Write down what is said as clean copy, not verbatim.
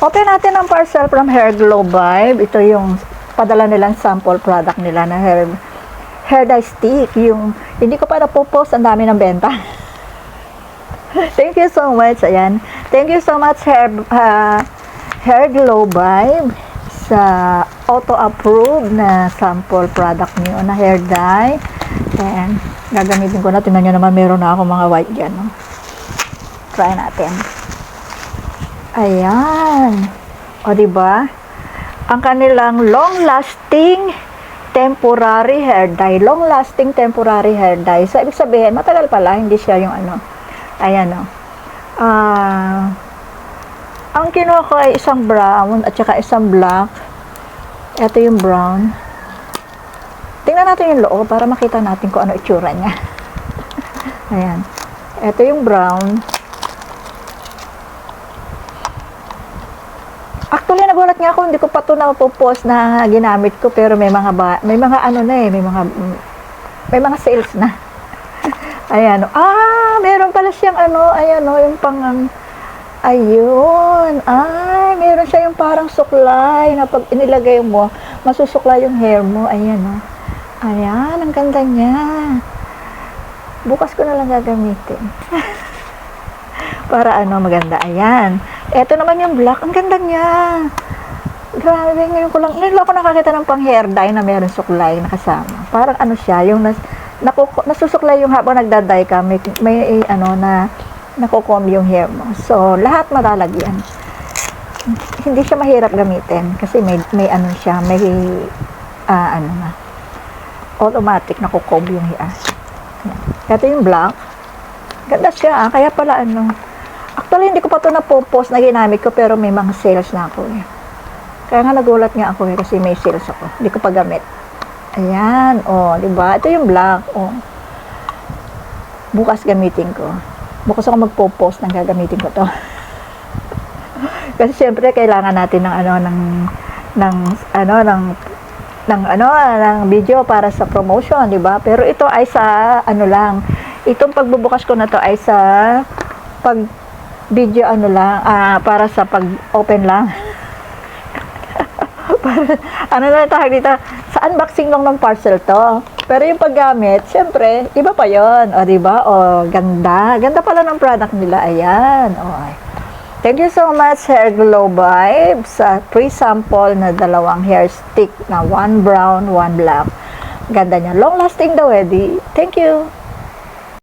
Open natin ang parcel from Hair Glow Vibe. Ito yung padala nilang sample product nila na hair dye stick. Yung hindi ko pa napopost, ang dami ng benta. Thank you so much. Ayan. Thank you so much Hair Glow Vibe sa auto-approve na sample product niyo na hair dye. Ayan. Gagamitin ko na. Tingnan nyo naman, meron na ako mga white dyan. No? Try natin. Ayan. O, diba? Ang kanilang long-lasting temporary hair dye. Long-lasting temporary hair dye. So, ibig sabihin, matagal pala. Hindi siya yung ano. Ayan, o. Ang kinuha ko ay isang brown at saka isang black. Ito yung brown. Tingnan natin yung loob para makita natin kung ano itsura niya. Ayan. Ito yung brown. Actually, nagulat nga ako, hindi ko pa ito napopost na ginamit ko, pero may mga ano na eh, may mga sales na. Ayan. Meron pala siyang ano, ayan o, yung pang, ayun. Meron siya yung parang suklay na pag inilagay mo, masusuklay yung hair mo. Ayan o. Ayan, ang ganda niya. Bukas ko na lang gagamitin. Para ano, maganda. Ayan. Ito naman yung black. Ang ganda niya. Grabe, ngayon ko lang ako nakakita ng pang hair dye na meron suklay na kasama. Parang ano siya, yung nasusuklay yung habang nagdaday ka, may ano na nakukomb yung hair mo. So, lahat malalagyan. Hindi siya mahirap gamitin kasi may ano siya, may ano na, automatic nakukomb yung hair. Ito yung black. Ganda siya, kaya pala ano. Actually, hindi ko pa ito napopost na ginamit ko, pero may mga sales na ako eh. Kaya nga nagulat nga ako eh, kasi may sales ako. Hindi ko pa gamit. Ayan, diba? Ito yung black, Bukas gamitin ko. Bukas ako magpo-post ng gagamitin ko to. Kasi syempre kailangan natin ng video para sa promotion, di ba? Pero ito ay sa ano lang. Itong pagbubukas ko na to ay sa pag video ano lang, para sa pag-open lang. Ano na tawag dito? Sa unboxing lang ng parcel to. Pero yung paggamit, syempre, iba pa yon, o diba? O, ganda. Ganda pala ng product nila. Ayan. Thank you so much, Hair Glow Vibe, sa pre-sample na dalawang hair stick na one brown, one black. Ganda niya. Long lasting daw, Eddie. Thank you.